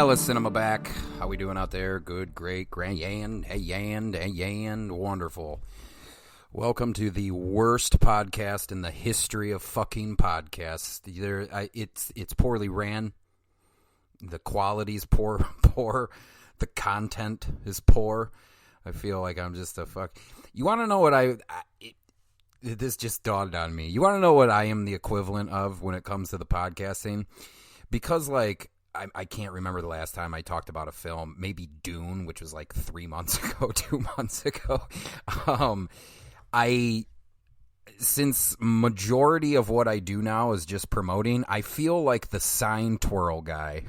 Ellis Cinema back. How we doing out there? Good, great, grand, wonderful. Welcome to the worst podcast in the history of fucking podcasts. It's poorly ran. The quality's poor. The content is poor. I feel like I'm just a fuck. You want to know what this just dawned on me. You want to know what I am the equivalent of when it comes to the podcasting? Because, like, I can't remember the last time I talked about a film. Maybe Dune, which was like 3 months ago, 2 months ago. Since majority of what I do now is just promoting, I feel like the sign twirl guy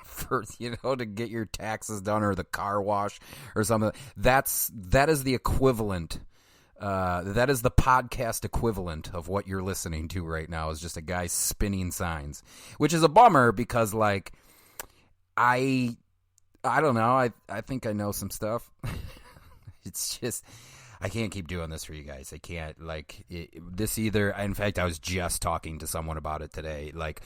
for, to get your taxes done or the car wash or something. That is the equivalent. That is the podcast equivalent of what you're listening to right now, is just a guy spinning signs, which is a bummer because, like, I don't know. I think I know some stuff. It's just, I can't keep doing this for you guys. I can't, like, in fact, I was just talking to someone about it today. Like,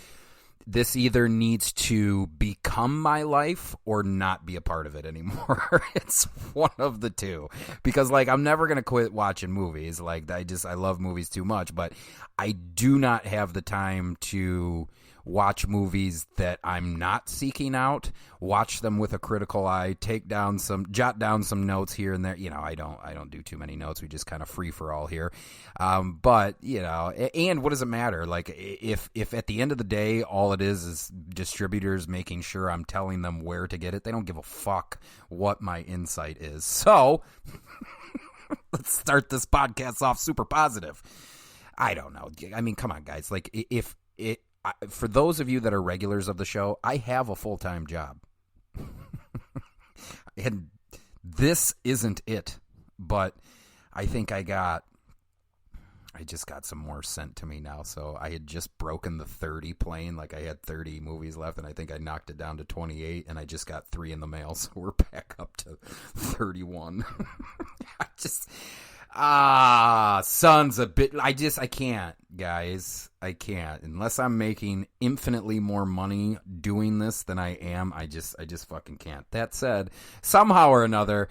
this either needs to become my life or not be a part of it anymore. It's one of the two. Because, like, I'm never going to quit watching movies. Like, I love movies too much. But I do not have the time to watch movies that I'm not seeking out, watch them with a critical eye, jot down some notes here and there. I don't do too many notes. We just kind of free for all here. But, and what does it matter? Like, if at the end of the day, all it is distributors making sure I'm telling them where to get it, they don't give a fuck what my insight is. So let's start this podcast off super positive. I don't know. I mean, come on, guys. Like, for those of you that are regulars of the show, I have a full-time job. And this isn't it. But I think I just got some more sent to me now. So I had just broken the 30 plane. Like, I had 30 movies left, and I think I knocked it down to 28, and I just got 3 in the mail. So we're back up to 31. Sons of bit. I can't, guys. I can't. Unless I'm making infinitely more money doing this than I am, I just fucking can't. That said, somehow or another,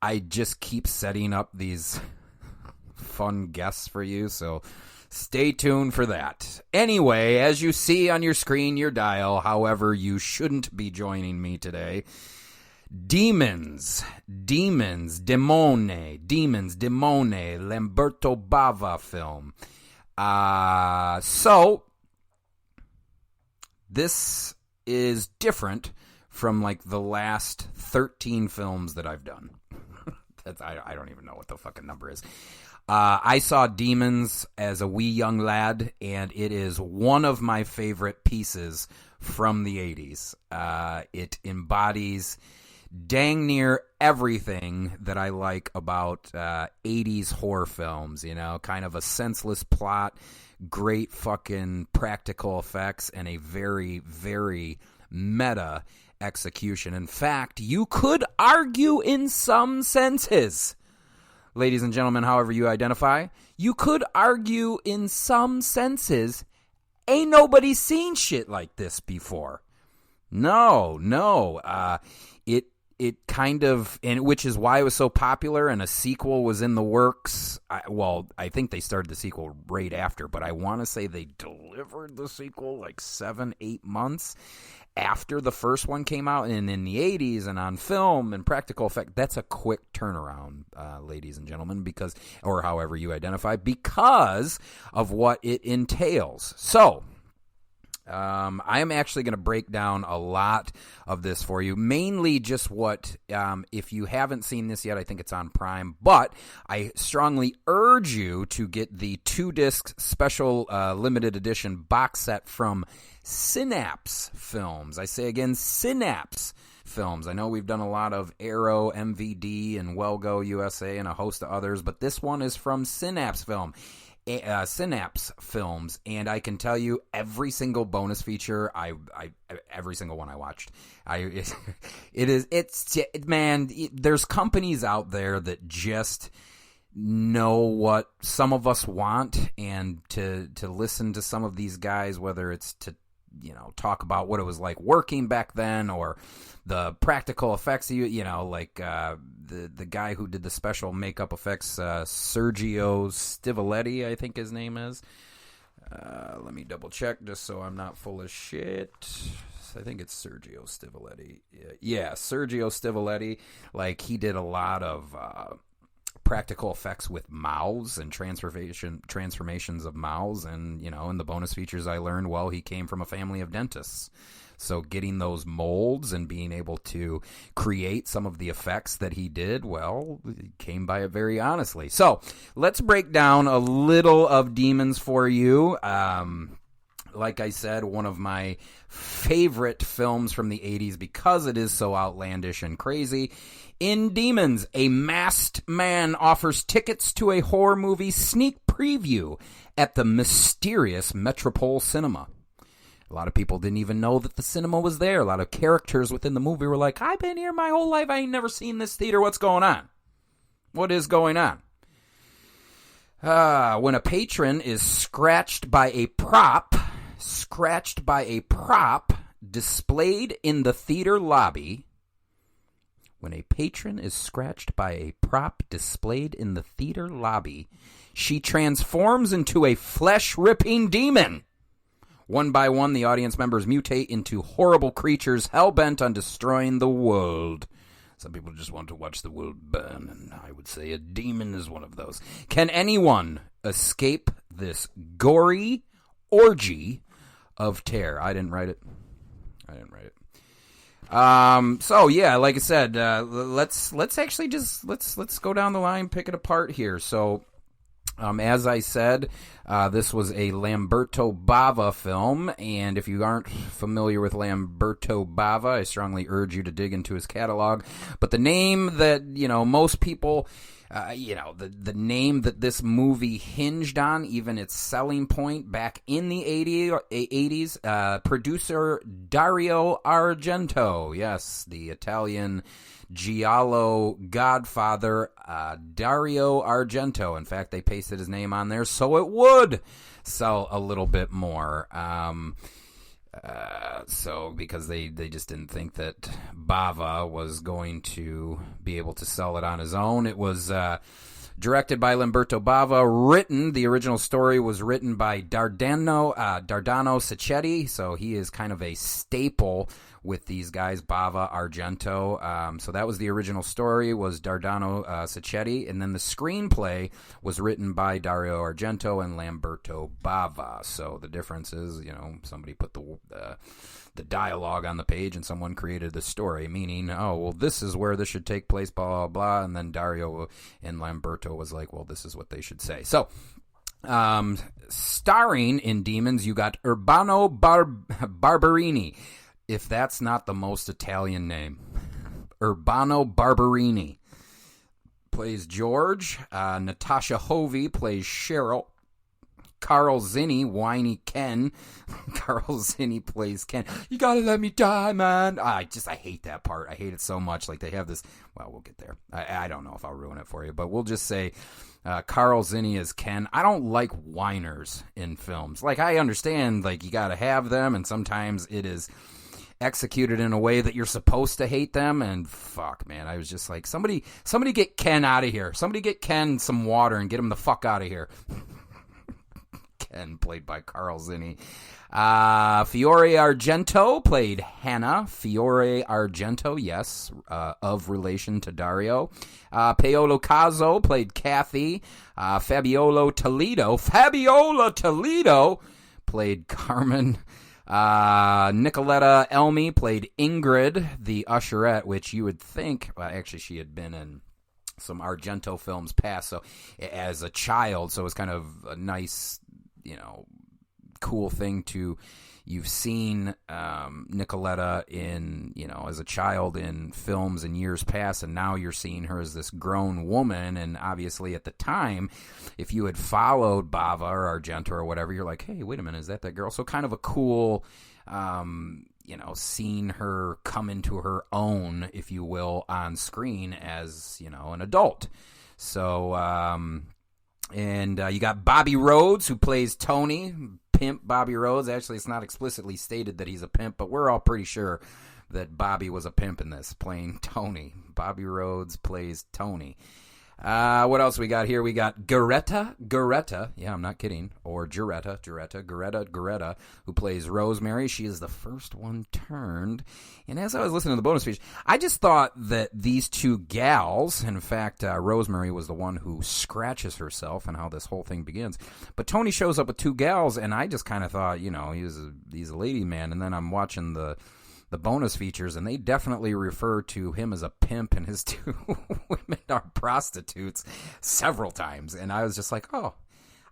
I just keep setting up these fun guests for you, so stay tuned for that. Anyway, as you see on your screen, your dial, however, you shouldn't be joining me today. Demons, Demone, Lamberto Bava film. So, this is different from, like, the last 13 films that I've done. I don't even know what the fucking number is. I saw Demons as a wee young lad, and it is one of my favorite pieces from the 80s. It embodies dang near everything that I like about 80s horror films, kind of a senseless plot, great fucking practical effects, and a very, very meta execution. In fact, you could argue in some senses, ladies and gentlemen, however you identify, you could argue in some senses, ain't nobody seen shit like this before. No. It kind of, and which is why it was so popular, and a sequel was in the works. I think they started the sequel right after, but I want to say they delivered the sequel like 7-8 months after the first one came out, and in the 80s and on film and practical effect. That's a quick turnaround, ladies and gentlemen, or however you identify, because of what it entails. So, I am actually going to break down a lot of this for you, mainly just what, if you haven't seen this yet, I think it's on Prime, but I strongly urge you to get the 2-disc special limited edition box set from Synapse Films. I say again, Synapse Films. I know we've done a lot of Arrow, MVD, and Wellgo USA, and a host of others, but this one is from Synapse Films, and I can tell you every single bonus feature, every single one I watched, there's companies out there that just know what some of us want, and to listen to some of these guys, whether it's to talk about what it was like working back then, or the practical effects. Like the guy who did the special makeup effects, Sergio Stivoletti, I think his name is. Let me double check just so I'm not full of shit. I think it's Sergio Stivoletti. Yeah, Sergio Stivoletti. Like, he did a lot of practical effects with mouths and transformations of mouths, and in the bonus features I learned, well, he came from a family of dentists. So getting those molds and being able to create some of the effects that he did, well, he came by it very honestly. So let's break down a little of Demons for you. Like I said, one of my favorite films from the 80s because it is so outlandish and crazy. In Demons, a masked man offers tickets to a horror movie sneak preview at the mysterious Metropol cinema. A lot of people didn't even know that the cinema was there. A lot of characters within the movie were like, I've been here my whole life. I ain't never seen this theater. What's going on? What is going on? When a patron is scratched by a prop displayed in the theater lobby. When a patron is scratched by a prop displayed in the theater lobby, she transforms into a flesh-ripping demon. One by one, the audience members mutate into horrible creatures hell-bent on destroying the world. Some people just want to watch the world burn, and I would say a demon is one of those. Can anyone escape this gory orgy of terror? I didn't write it. So yeah, like I said, let's actually just let's go down the line, pick it apart here. So, as I said, this was a Lamberto Bava film, and if you aren't familiar with Lamberto Bava, I strongly urge you to dig into his catalog. But the name that most people. The name that this movie hinged on, even its selling point back in the 80s, producer Dario Argento. Yes, the Italian giallo godfather, Dario Argento. In fact, they pasted his name on there so it would sell a little bit more. Because they just didn't think that Bava was going to be able to sell it on his own. It was directed by Lamberto Bava. The original story was written by Dardano Sacchetti, so he is kind of a staple with these guys, Bava, Argento. So that was the original story, was Dardano Sacchetti, and then the screenplay was written by Dario Argento and Lamberto Bava. So the difference is, somebody put the dialogue on the page and someone created the story, meaning, oh, well, this is where this should take place, blah, blah, blah, and then Dario and Lamberto was like, well, this is what they should say. So, starring in Demons, you got Urbano Barberini. If that's not the most Italian name. Urbano Barberini plays George. Natasha Hovey plays Cheryl. Carl Zinni, whiny Ken. Carl Zinni plays Ken. You gotta let me die, man. I hate that part. I hate it so much. Like, they have this, well, we'll get there. I don't know if I'll ruin it for you, but we'll just say Carl Zinni is Ken. I don't like whiners in films. Like, I understand, like, you gotta have them, and sometimes it is executed in a way that you're supposed to hate them, and fuck, man, I was just like, somebody get Ken out of here. Somebody get Ken some water and get him the fuck out of here. Ken, played by Carl Zinni. Fiore Argento played Hannah. Fiore Argento, yes, of relation to Dario. Paolo Cazzo played Kathy. Fabiola Toledo played Carmen. Nicoletta Elmi played Ingrid, the usherette, which you would think, well, actually she had been in some Argento films past, so as a child, so it was kind of a nice, cool thing to, you've seen Nicoletta in, as a child in films in years past, and now you're seeing her as this grown woman, and obviously at the time, if you had followed Bava or Argento or whatever, you're like, hey, wait a minute, is that girl? So kind of a cool, seeing her come into her own, if you will, on screen as, an adult. So, and you got Bobby Rhodes, who plays Tony, pimp Bobby Rhodes. Actually, it's not explicitly stated that he's a pimp, but we're all pretty sure that Bobby was a pimp in this, playing Tony. Bobby Rhodes plays Tony. What else we got here? We got Garetta, yeah, I'm not kidding, or Garetta, who plays Rosemary. She is the first one turned. And as I was listening to the bonus speech, I just thought that these two gals, in fact, Rosemary was the one who scratches herself and how this whole thing begins. But Tony shows up with two gals, and I just kind of thought, he's a lady man. And then I'm watching the bonus features, and they definitely refer to him as a pimp and his two women are prostitutes several times. And I was just like, oh,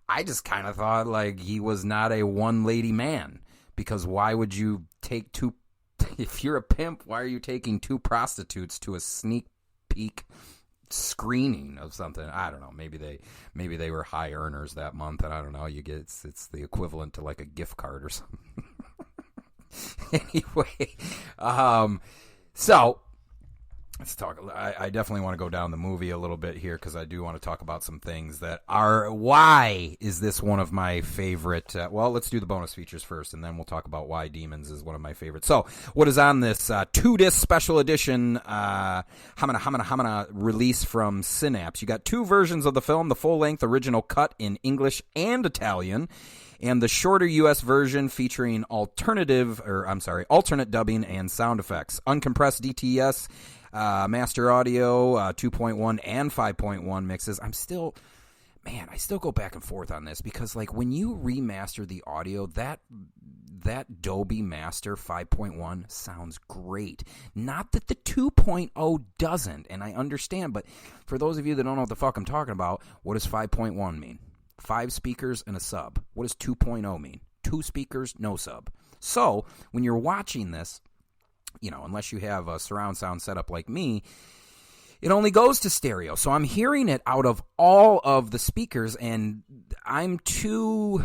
I just kind of thought like he was not a one-lady man, because why would you take two, if you're a pimp, why are you taking two prostitutes to a sneak peek screening of something? I don't know. Maybe they were high earners that month, and I don't know. It's the equivalent to like a gift card or something. Anyway, so let's talk. I definitely want to go down the movie a little bit here, because I do want to talk about some things that are. Why is this one of my favorite? Well, let's do the bonus features first, and then we'll talk about why Demons is one of my favorites. So, what is on this 2-disc special edition Hamana release from Synapse? You got two versions of the film: the full-length original cut in English and Italian, and the shorter U.S. version featuring alternate dubbing and sound effects. Uncompressed DTS, master audio, 2.1 and 5.1 mixes. I still go back and forth on this, because like when you remaster the audio, that Dolby Master 5.1 sounds great. Not that the 2.0 doesn't, and I understand, but for those of you that don't know what the fuck I'm talking about, what does 5.1 mean? 5 speakers and a sub. What does 2.0 mean? 2 speakers, no sub. So, when you're watching this, unless you have a surround sound setup like me, it only goes to stereo. So I'm hearing it out of all of the speakers, and I am too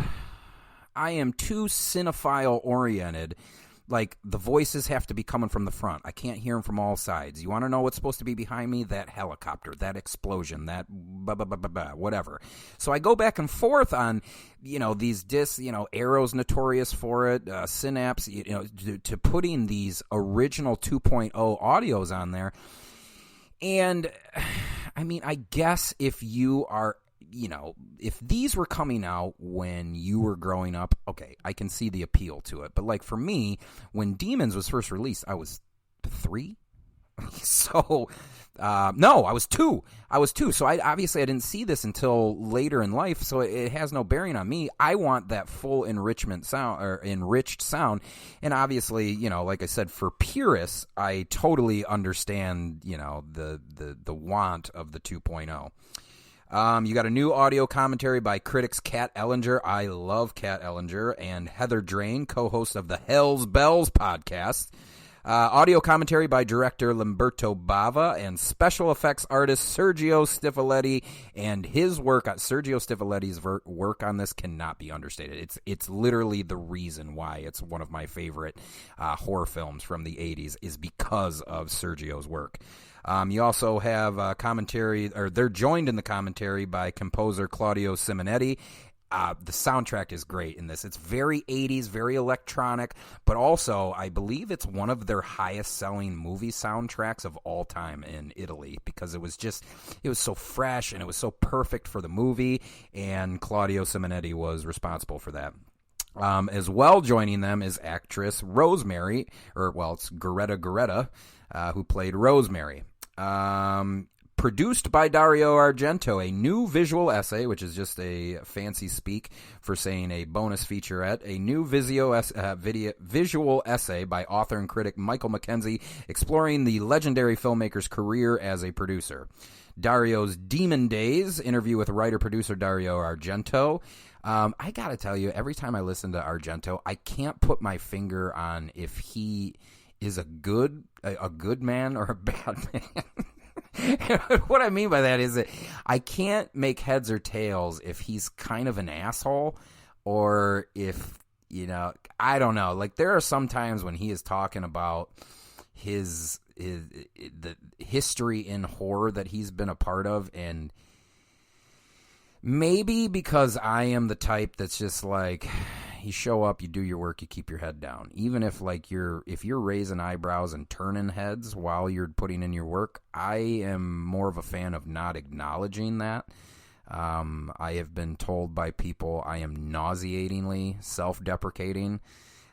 cinephile oriented. Like, the voices have to be coming from the front. I can't hear them from all sides. You want to know what's supposed to be behind me? That helicopter, that explosion, that whatever. So I go back and forth on, these discs, Arrow's notorious for it, Synapse, to putting these original 2.0 audios on there. And, I mean, I guess if you are, if these were coming out when you were growing up, okay, I can see the appeal to it. But like for me, when Demons was first released, I was 3. So, no, I was 2. So I didn't see this until later in life. So it has no bearing on me. I want that full enriched sound. And obviously, like I said, for purists, I totally understand, the want of the 2.0. You got a new audio commentary by critics Kat Ellinger. I love Kat Ellinger, and Heather Drain, co-host of the Hell's Bells podcast. Audio commentary by director Lamberto Bava and special effects artist Sergio Stifoletti, and his work on Sergio Stifoletti's work on this cannot be understated. It's literally the reason why it's one of my favorite horror films from the 80s, is because of Sergio's work. You also have commentary, or they're joined in the commentary by composer Claudio Simonetti. The soundtrack is great in this. It's very 80s, very electronic, but also I believe it's one of their highest selling movie soundtracks of all time in Italy, because it was so fresh and it was so perfect for the movie, and Claudio Simonetti was responsible for that. As well joining them is actress Rosemary, it's Garetta, who played Rosemary. Produced by Dario Argento, a new visual essay, which is just a fancy speak for saying a bonus featurette, a new visual essay by author and critic Michael Mackenzie, exploring the legendary filmmaker's career as a producer. Dario's Demon Days, interview with writer-producer Dario Argento. I gotta tell you, every time I listen to Argento, I can't put my finger on if he is a good man or a bad man. What I mean by that is that I can't make heads or tails if he's kind of an asshole, or if, I don't know. Like, there are some times when he is talking about the history in horror that he's been a part of, and maybe because I am the type that's just like, you show up, you do your work, you keep your head down. Even if like if you're raising eyebrows and turning heads while you're putting in your work, I am more of a fan of not acknowledging that. I have been told by people I am nauseatingly self-deprecating.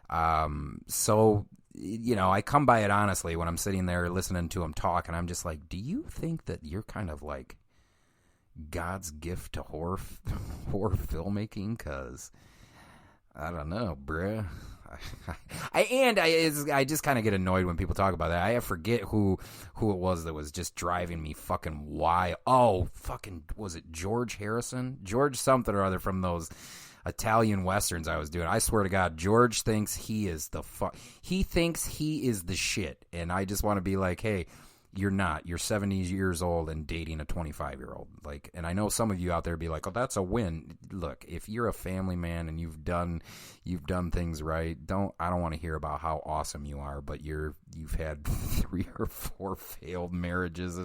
So, I come by it honestly when I'm sitting there listening to them talk, and I'm just like, do you think that you're kind of like God's gift to horror filmmaking? Because I don't know, bruh. I just kind of get annoyed when people talk about that. I forget who it was that was just driving me fucking wild. Oh, fucking, was it George Harrison? George something or other from those Italian westerns I was doing. I swear to God, George thinks he is he thinks he is the shit. And I just want to be like, hey, you're not. You're 70 years old and dating a 25-year-old. Like, and I know some of you out there be like, "Oh, that's a win." Look, if you're a family man and you've done things right, I don't want to hear about how awesome you are, but you've had 3 or 4 failed marriages.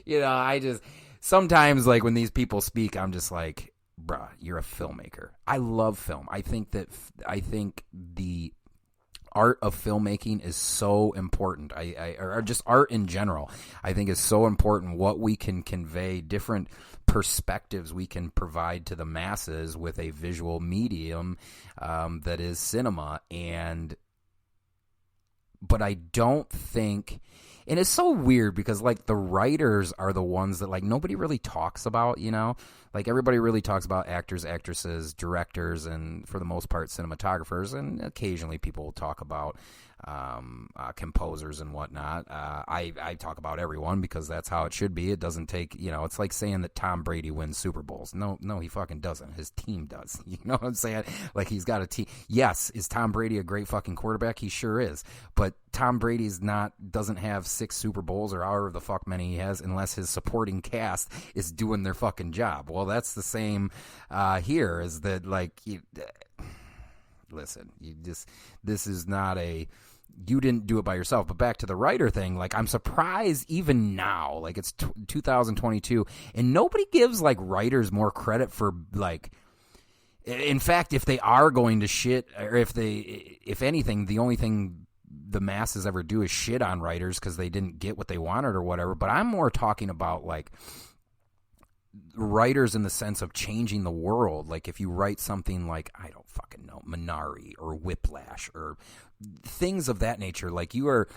I just sometimes, like, when these people speak, I'm just like, bruh, you're a filmmaker. I love film. I think the art of filmmaking is so important. Or just art in general, I think is so important. What we can convey, different perspectives we can provide to the masses with a visual medium that is cinema. But I don't think, and it's so weird because like the writers are the ones that like nobody really talks about, like everybody really talks about actors, actresses, directors, and for the most part cinematographers, and occasionally people will talk about composers and whatnot. I talk about everyone because that's how it should be. It doesn't take, it's like saying that Tom Brady wins Super Bowls. No, he fucking doesn't. His team does. You know what I'm saying? Like, he's got a team. Yes, is Tom Brady a great fucking quarterback? He sure is. But Tom Brady's doesn't have 6 Super Bowls or however the fuck many he has unless his supporting cast is doing their fucking job. Well, that's the same here, is that like, listen, this is not you didn't do it by yourself. But back to the writer thing, like, I'm surprised even now, like, it's 2022, and nobody gives like writers more credit for, like, in fact, if they are going to shit, or if anything, the only thing the masses ever do is shit on writers because they didn't get what they wanted or whatever. But I'm more talking about like writers in the sense of changing the world. Like, if you write something like, I don't fucking know, Minari or Whiplash or things of that nature, like, you are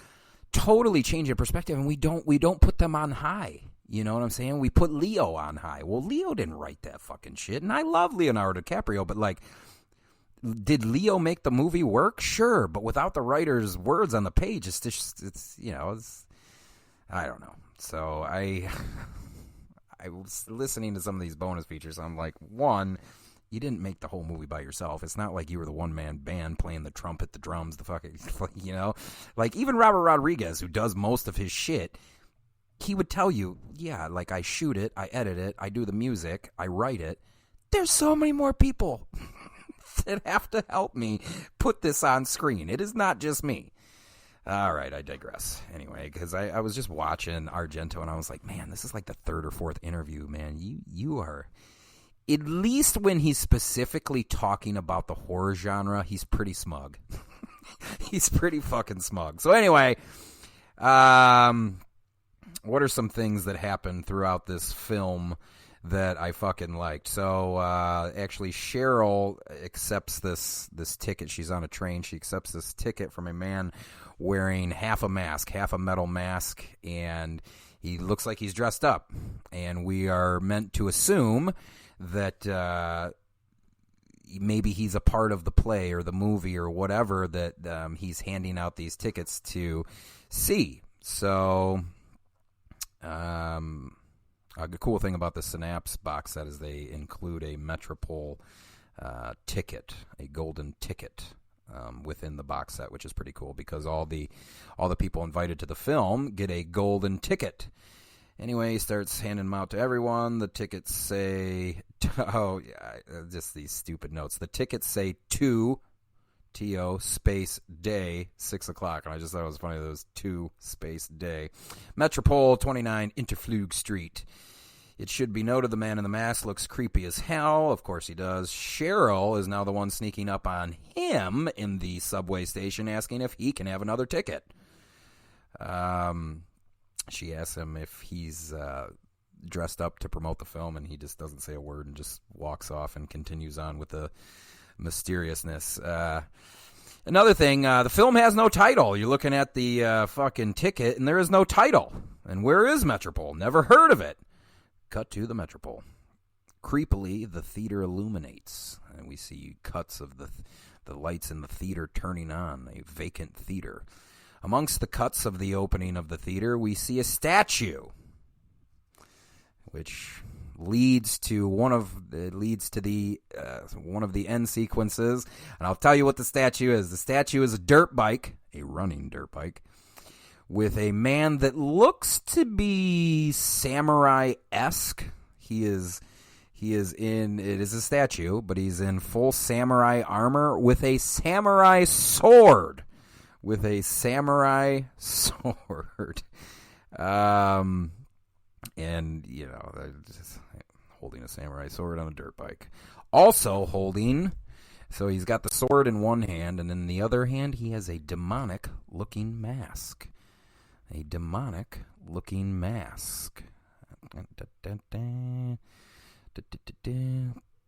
totally changing perspective, and we don't put them on high. You know what I'm saying? We put Leo on high. Well, Leo didn't write that fucking shit, and I love Leonardo DiCaprio, but like, did Leo make the movie work? Sure, but without the writer's words on the page, it's I don't know. So I was listening to some of these bonus features. I'm like, one, you didn't make the whole movie by yourself. It's not like you were the one-man band playing the trumpet, the drums, the fucking, like, even Robert Rodriguez, who does most of his shit, he would tell you, yeah, like, I shoot it, I edit it, I do the music, I write it. There's so many more people that have to help me put this on screen. It is not just me. All right, I digress. Anyway, because I was just watching Argento, and I was like, man, this is like the 3rd or 4th interview, man. You are, at least when he's specifically talking about the horror genre, he's pretty smug. He's pretty fucking smug. So anyway, what are some things that happened throughout this film that I fucking liked? So actually, Cheryl accepts this ticket. She's on a train. She accepts this ticket from a man wearing half a metal mask, and he looks like he's dressed up. And we are meant to assume that maybe he's a part of the play or the movie or whatever that he's handing out these tickets to see. So the cool thing about the Synapse box set is they include a Metropol ticket, a golden ticket, within the box set, which is pretty cool because all the people invited to the film get a golden ticket. Anyway, he starts handing them out to everyone. The tickets say, just these stupid notes. The tickets say T-O space day, 6 o'clock. And I just thought it was funny, those 2 space day. Metropol 29 Interflug Street. It should be noted the man in the mask looks creepy as hell. Of course he does. Cheryl is now the one sneaking up on him in the subway station, asking if he can have another ticket. She asks him if he's dressed up to promote the film, and he just doesn't say a word and just walks off and continues on with the mysteriousness. Another thing, the film has no title. You're looking at the fucking ticket, and there is no title. And where is Metropol? Never heard of it. Cut to the Metropol. Creepily, the theater illuminates, and we see cuts of the lights in the theater turning on, a vacant theater. Amongst the cuts of the opening of the theater, we see a statue, which leads to one of the end sequences, and I'll tell you what the statue is. The statue is a dirt bike, a running dirt bike, with a man that looks to be samurai-esque. He is in, it is a statue, but he's in full samurai armor with a samurai sword. And, you know, just holding a samurai sword on a dirt bike. Also holding, so he's got the sword in one hand, and in the other hand he has a demonic-looking mask.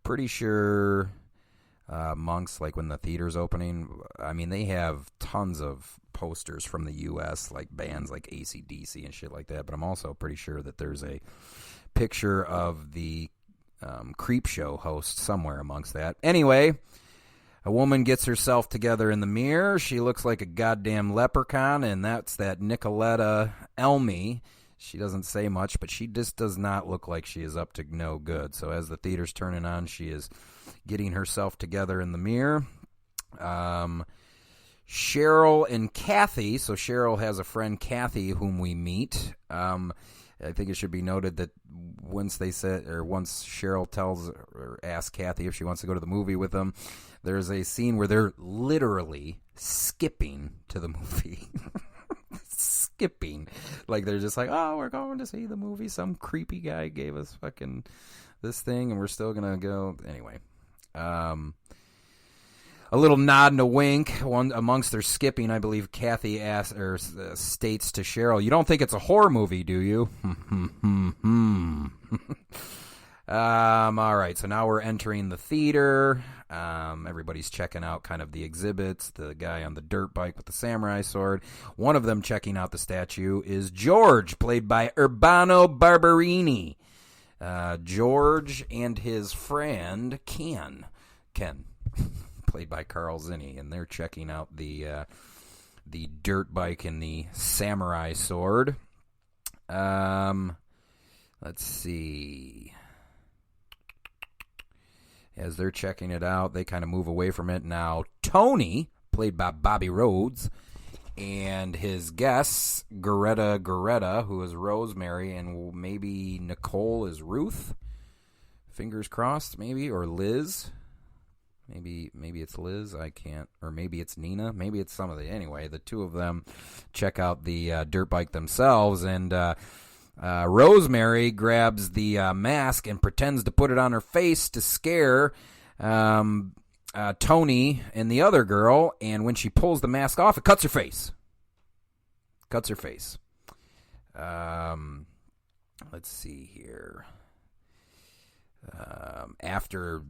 Pretty sure monks, like when the theater's opening, I mean, they have tons of posters from the U.S., like bands like AC/DC and shit like that, but I'm also pretty sure that there's a picture of the Creep Show host somewhere amongst that. Anyway, a woman gets herself together in the mirror. She looks like a goddamn leprechaun, and that's that Nicoletta Elmy. She doesn't say much, but she just does not look like she is up to no good. So as the theater's turning on, she is getting herself together in the mirror. Cheryl and Kathy. So Cheryl has a friend, Kathy, whom we meet. I think it should be noted that once Cheryl tells or asks Kathy if she wants to go to the movie with them, there's a scene where they're literally skipping to the movie. Skipping. Like, they're just like, oh, we're going to see the movie. Some creepy guy gave us fucking this thing, and we're still going to go. Anyway. A little nod and a wink. One amongst their skipping, I believe Kathy states to Cheryl, "You don't think it's a horror movie, do you?" All right, so now we're entering the theater. Everybody's checking out kind of the exhibits. The guy on the dirt bike with the samurai sword. One of them checking out the statue is George, played by Urbano Barberini. George and his friend Ken, played by Carl Zinni, and they're checking out the dirt bike and the samurai sword. Let's see. As they're checking it out, they kind of move away from it. Now, Tony, played by Bobby Rhodes, and his guests, Goretta, who is Rosemary, and maybe Nicole is Ruth. Fingers crossed, maybe, or Liz. Maybe it's Liz. I can't. Or maybe it's Nina. Maybe it's some of the. Anyway, the two of them check out the dirt bike themselves, and Rosemary grabs the mask and pretends to put it on her face to scare Tony and the other girl. And when she pulls the mask off, it cuts her face. Let's see here. After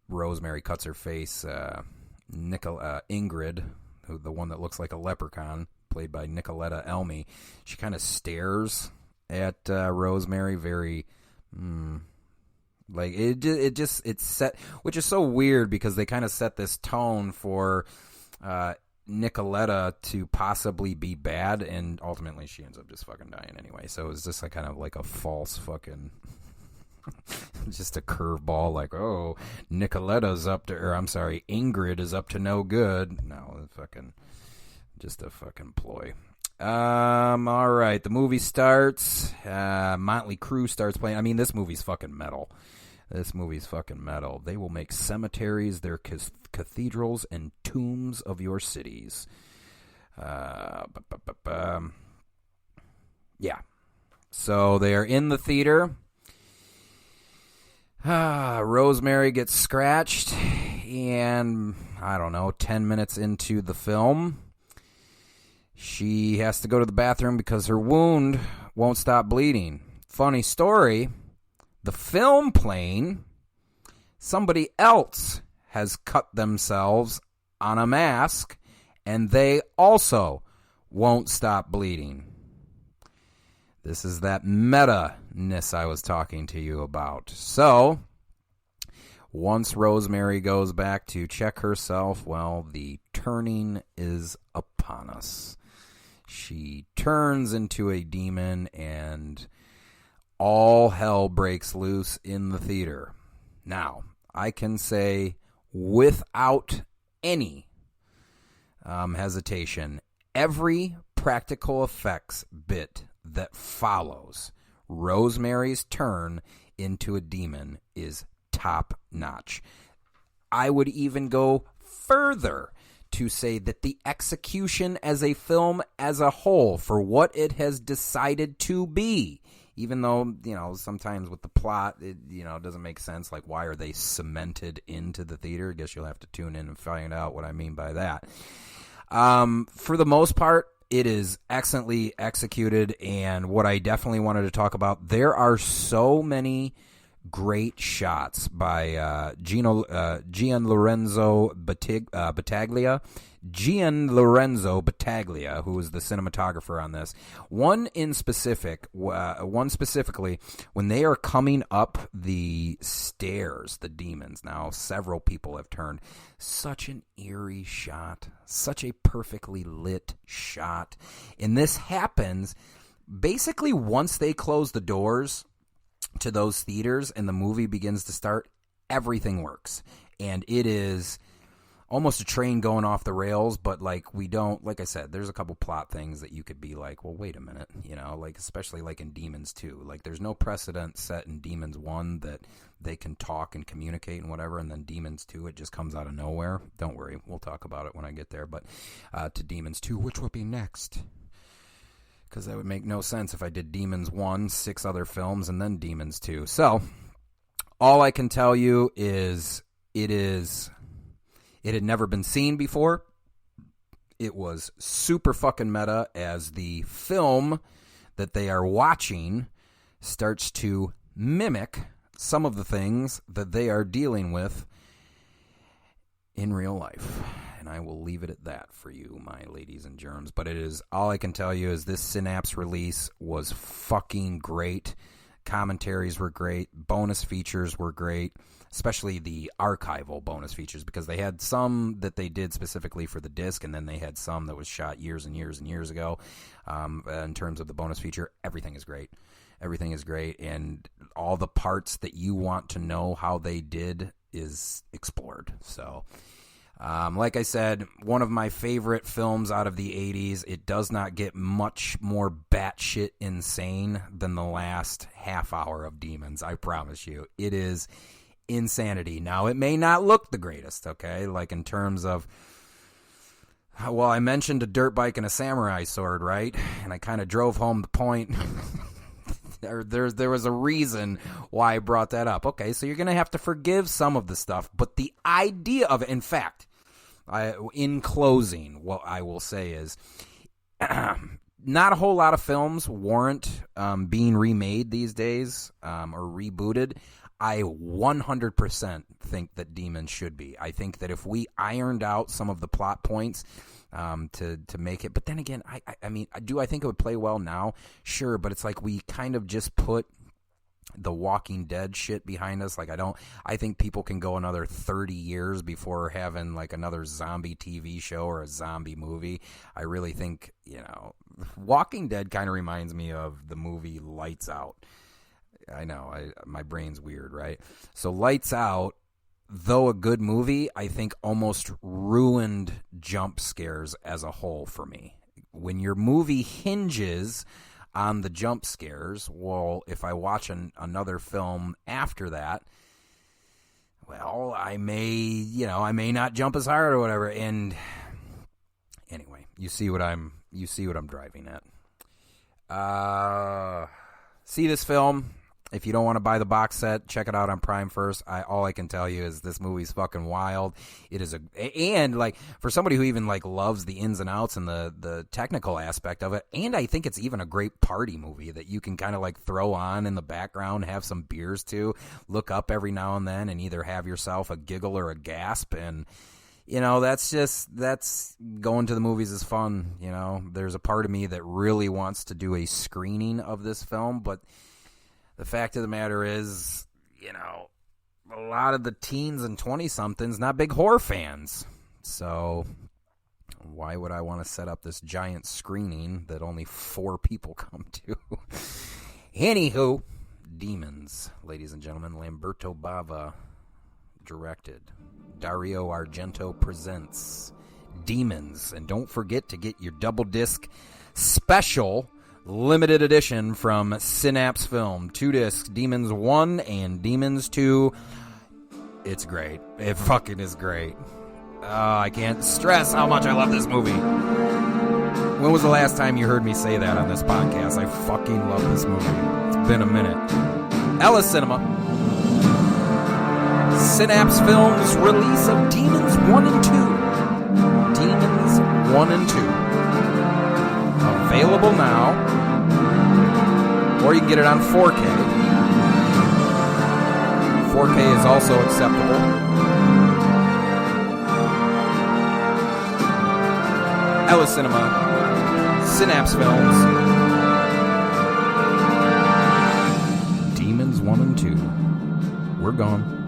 Rosemary cuts her face, Ingrid, the one that looks like a leprechaun, played by Nicoletta Elmy, she kind of stares at Rosemary very like it's set, which is so weird because they kind of set this tone for Nicoletta to possibly be bad, and ultimately she ends up just fucking dying anyway. So it's just like kind of like a false fucking just a curveball, like, oh, Nicoletta's up to, or I'm sorry, Ingrid is up to no good. No, fucking just a fucking ploy. All right, the movie starts. Motley Crue starts playing. I mean, this movie's fucking metal. They will make cemeteries their cathedrals and tombs of your cities. Yeah. So they are in the theater. Rosemary gets scratched, and I don't know, 10 minutes into the film, she has to go to the bathroom because her wound won't stop bleeding. Funny story, the film playing, somebody else has cut themselves on a mask, and they also won't stop bleeding. This is that meta-ness I was talking to you about. So, once Rosemary goes back to check herself, well, the turning is upon us. She turns into a demon, and all hell breaks loose in the theater. Now, I can say without any hesitation, every practical effects bit that follows Rosemary's turn into a demon is top notch. I would even go further to say that the execution as a film as a whole, for what it has decided to be, even though, sometimes with the plot, it, doesn't make sense. Like, why are they cemented into the theater? I guess you'll have to tune in and find out what I mean by that. For the most part, it is excellently executed, and what I definitely wanted to talk about, there are so many great shots by Gianlorenzo Battaglia, who is the cinematographer on this. One specifically, when they are coming up the stairs, the demons. Now, several people have turned. Such an eerie shot, such a perfectly lit shot, and this happens basically once they close the doors to those theaters and the movie begins to start. Everything works, and it is almost a train going off the rails, but like I said, there's a couple plot things that you could be like, well, wait a minute, especially like in Demons 2, like there's no precedent set in Demons 1 that they can talk and communicate and whatever, and then Demons 2, it just comes out of nowhere. Don't worry, we'll talk about it when I get there, but to Demons 2, which will be next, because that would make no sense if I did Demons 1, 6 other films, and then Demons 2. So, all I can tell you is it had never been seen before. It was super fucking meta as the film that they are watching starts to mimic some of the things that they are dealing with in real life. And I will leave it at that for you, my ladies and germs. But it is, all I can tell you is this Synapse release was fucking great. Commentaries were great. Bonus features were great. Especially the archival bonus features, because they had some that they did specifically for the disc, and then they had some that was shot years and years and years ago. In terms of the bonus feature, everything is great. Everything is great, and all the parts that you want to know how they did is explored. So, like I said, one of my favorite films out of the 80s. It does not get much more batshit insane than the last half hour of Demons, I promise you. It is insanity. Now, it may not look the greatest, okay? Like in terms of, well, I mentioned a dirt bike and a samurai sword, right? And I kind of drove home the point. There was a reason why I brought that up. Okay, so you're going to have to forgive some of the stuff, but the idea of it, in fact, in closing, what I will say is, not a whole lot of films warrant being remade these days or rebooted. I 100% think that Demons should be. I think that if we ironed out some of the plot points to make it, but then again, I mean, I think it would play well now? Sure, but it's like we kind of just put the Walking Dead shit behind us. Like, I think people can go another 30 years before having like another zombie TV show or a zombie movie. I really think, Walking Dead kind of reminds me of the movie Lights Out. I know, my brain's weird, right? So Lights Out, though a good movie, I think almost ruined jump scares as a whole for me. When your movie hinges on the jump scares, well, if I watch another film after that, well, I may not jump as hard or whatever. And anyway, you see what I'm driving at. see this film. If you don't want to buy the box set, check it out on Prime first. All I can tell you is this movie's fucking wild. It is and like for somebody who even like loves the ins and outs and the technical aspect of it, and I think it's even a great party movie that you can kind of like throw on in the background, have some beers to, look up every now and then, and either have yourself a giggle or a gasp. And you know, that's going to the movies is fun. You know, there's a part of me that really wants to do a screening of this film, but the fact of the matter is, you know, a lot of the teens and 20-somethings not big horror fans. So why would I want to set up this giant screening that only 4 people come to? Anywho, Demons, ladies and gentlemen. Lamberto Bava directed. Dario Argento presents Demons. And don't forget to get your double disc special limited edition from Synapse Film. 2 discs, Demons 1 and Demons 2. It's great. It fucking is great. I can't stress how much I love this movie. When was the last time you heard me say that on this podcast? I fucking love this movie. It's been a minute. Ellis Cinema. Synapse Film's release of Demons 1 and 2. Demons 1 and 2. Available now, or you can get it on 4K. 4K is also acceptable. Ellis Cinema, Synapse Films, Demons 1 and 2. We're gone.